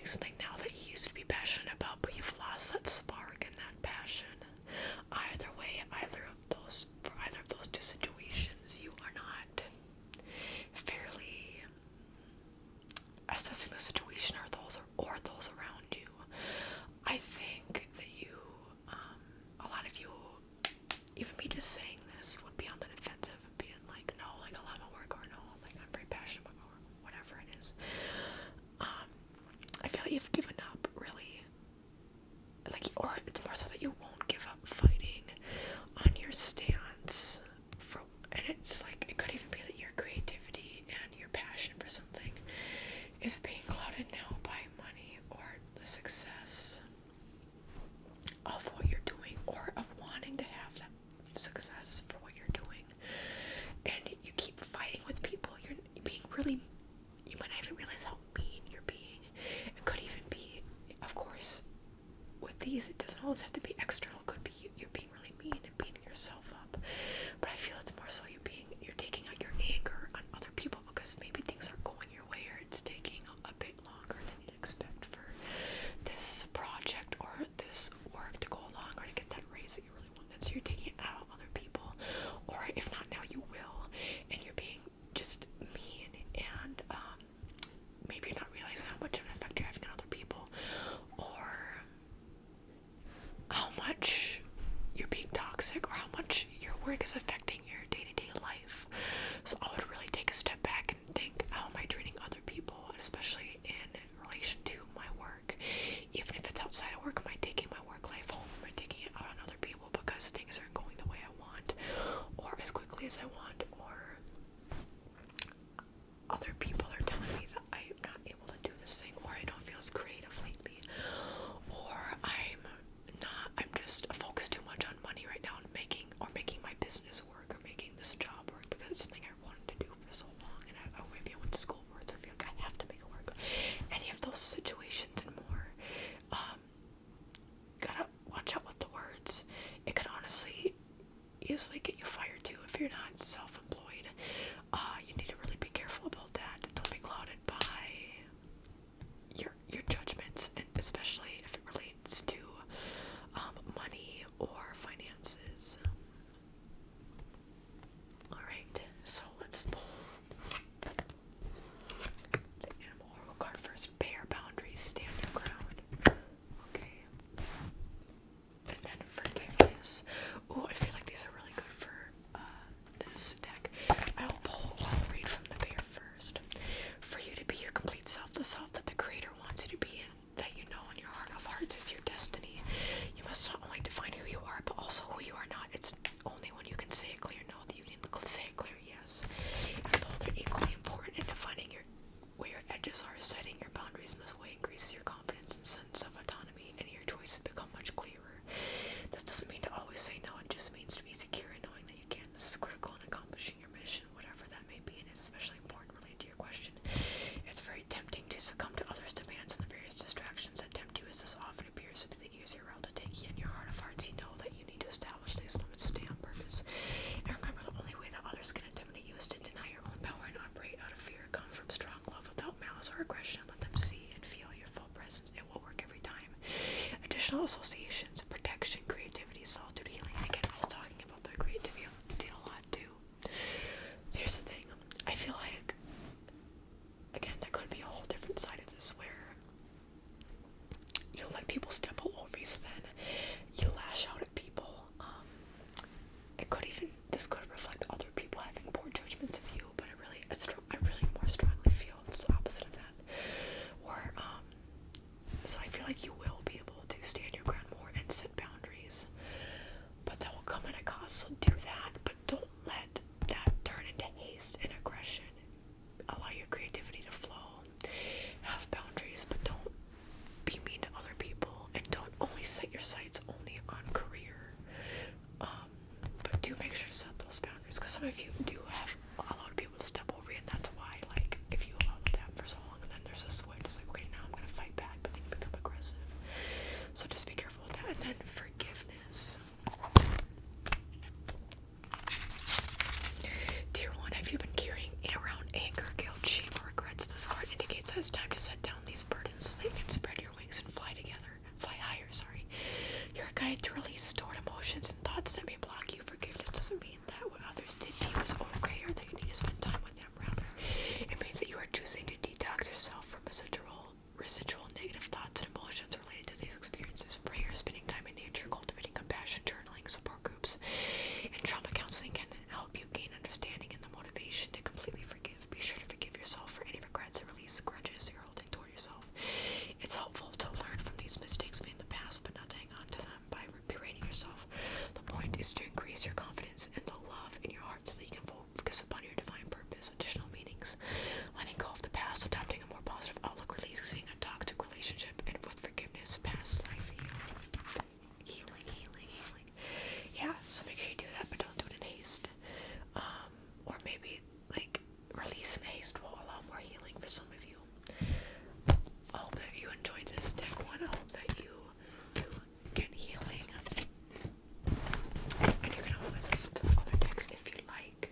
something now that you used to be passionate about, but you've lost that spark and that passion. Either way, for either of those two situations, you are not fairly assessing the situation or those around you. I think that a lot of you, even me just saying this, would be on the defensive and being like, no, like a lot of work, or no, like I'm very passionate about, or whatever it is. I feel like you've given up, really. Like, or it's more so that you won't give up fighting on your stance and it's like, it could even be that your creativity and your passion for something is being clouded now by money or the success of what you're doing, or of wanting to have that success for what you're doing, and you keep fighting with people. You're being really, you might not even realize how mean you're being. It could even be, of course, with these, it doesn't always have to be external. It could be you're being really mean and beating yourself up, but I feel it's more so you're taking out your anger on other people because maybe things aren't going your way, or it's taking a bit longer than you'd expect for this project or this work to go along, or to get that raise that you really wanted. So you're taking it out on other people, or if not now, you will, and you're being just mean, and maybe you're not realizing how much of an effect you're having on other people, or how much you're being toxic, or how much your work is affecting your day-to-day life. So I would really take a step back and think, how am I treating other people, especially in relation to my work? Even if it's outside of work, am I taking my work life home? Am I taking it out on other people because things aren't going the way I want, or as quickly as I want, or other people are telling me that I'm not able to do this thing, or I don't feel as creative lately, or I'm just focused too much on money right now, and making my business work, or making this job work, because it's something I wanted to do for so long, and maybe I went to school for it, so I feel like I have to make it work. Any of those situations and more, gotta watch out with the words. It could honestly easily get you fired too if you're not self-employed. You need to really be careful about that. Don't be clouded by your judgments, and especially if it relates to money or finances. Alright, so let's pull the animal oracle card first. Bear boundaries, stand your ground. Okay. And then forgiveness. Ooh, I feel like these are really good for this deck. I'll read from the bear first. For you to be your complete self, the self that the Creator wants you to be, and that you know in your heart of hearts is your destiny, you must not only define who you are, but also who you are not. It's only when you can say a clear no that you can say a clear yes. And both are equally important in defining where your edges are. Setting your boundaries in this way increases your confidence and sense of autonomy, and your choices become much clearer. This doesn't mean to always say no, it just means to be secure in knowing that you can. This is critical in accomplishing your mission, whatever that may be, and it's especially important related to your question. It's very tempting to succumb to others' demands and the various distractions that tempt you, as this often appears to be the easier route to take. In your heart of hearts, you know that you need to establish these limits, stay on purpose, and remember the only way that others can intimidate you is to deny your own power and operate out of fear. Come from strong love without malice or aggression. Let them see and feel your full presence. It will work every time. Additional associations, protection, creativity, solitude, healing. And again, I was talking about the creativity a lot too. Here's the thing. I feel like, again, there could be a whole different side of this where you let people step all over you, so then you lash out at people. This could reflect other people having poor judgments of you, but I really more strongly feel it's the opposite of that. Where, so I feel like you will be able to stand your ground more and set boundaries, but that will come at a cost. So do that, but don't let that turn into haste and aggression. Allow your creativity to flow. Have boundaries, but don't be mean to other people, and don't only set your sights only on career. But do make sure to set those boundaries, because some of you do have a lot of people to step over you, and that's why, like, if you allow that for so long, and then there's a switch, it's like, okay, now I'm gonna fight back, but then you become aggressive. So just be careful with that. And then forgiveness. Dear one, have you been carrying around anger, guilt, shame, or regrets? This card indicates that it's time to set down these burdens so that you can It's helpful to learn from these mistakes made in the past, but not to hang on to them by berating yourself. The point is to increase your confidence and the love in your heart so that you can focus upon your divine purpose, additional meanings. Letting go of the past, adopting a more positive outlook, releasing a toxic relationship, and with forgiveness, past life healing. Yeah, so make sure you do that, but don't do it in haste. Or maybe, like, release in haste will allow more healing for some of you. I hope that you enjoyed this deck one. I hope that you get healing. And you can always listen to the other decks if you like.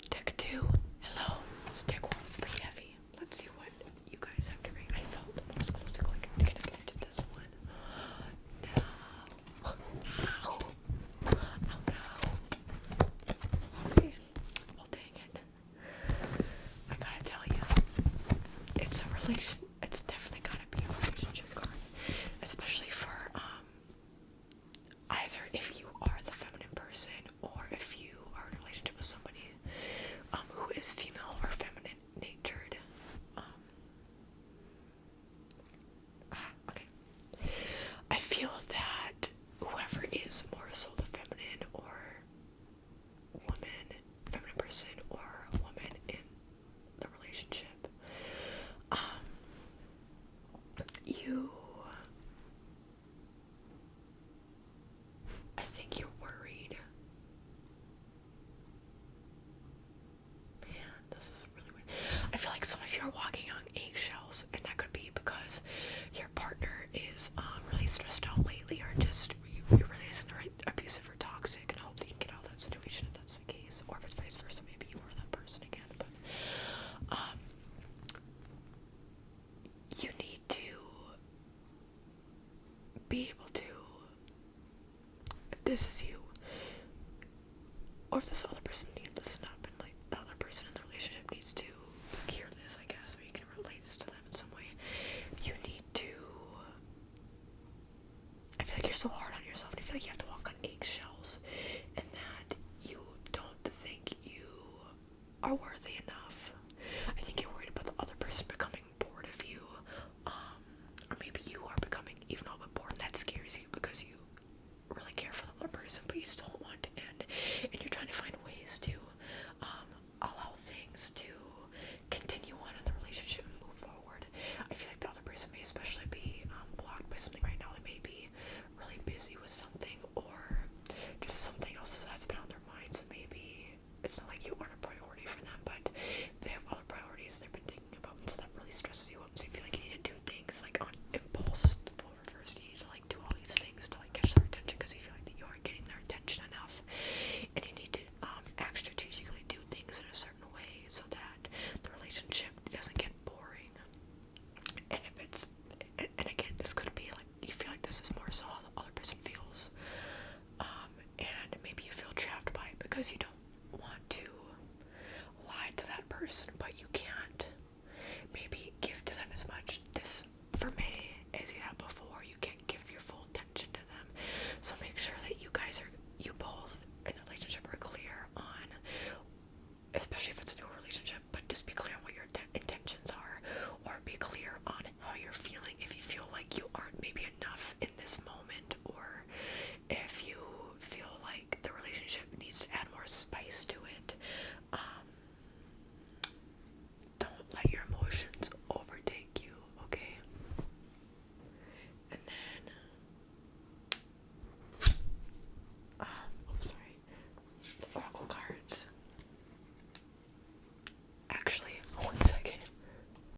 Deck 2. Hello. This deck 1 was pretty heavy. Let's see what you guys have to read. I felt most closely connected to this one. No. Okay. Well, dang it. I gotta tell you, it's definitely gotta be a relationship card. Especially for, either if you are the feminine person or if you are in a relationship with somebody, who is female or feminine natured. Okay. I feel that whoever is more so the feminine or feminine person or woman in the relationship, I think you're worried. Man, this is really weird. I feel like some of you are walking on eggshells, and that could be because your partner is really stressed out lately, or just you really isn't the right abusive or toxic, and I hope that you can get out of that situation if that's the case, or if it's vice versa, maybe you are that person again. But you need to be able to, if this is you, or if this other person needs to listen up, and like the other person in the relationship needs to hear this, I guess, or you can relate this to them in some way. You need to, I feel like you're so hard on yourself, and I feel like you have to walk on eggshells, and that you don't think you are worthy enough. I think you're worried about the other person becoming bored of you, or maybe you are becoming even a little bit bored, and that scares you because you really care for the other person, but you still don't want to end, and you're trying to find ways to allow things to continue on in the relationship and move forward. I feel like the other person may especially be blocked by something right now. They may be really busy with something, or just something else that's been on their minds, and maybe it's not like you aren't a priority for them, but they have other priorities they've been thinking about, and so that really stresses you out, so you feel like you need to do things like on impulse. Reverse, you need to like do all these things to like catch their attention because you feel like that you aren't getting their attention enough, and you need to act strategically, do things in a certain way so that the relationship doesn't get boring. And if it's, and again, this could be like you feel like this is more so how the other person feels, and maybe you feel trapped by it because you don't want to lie to that person, but you can't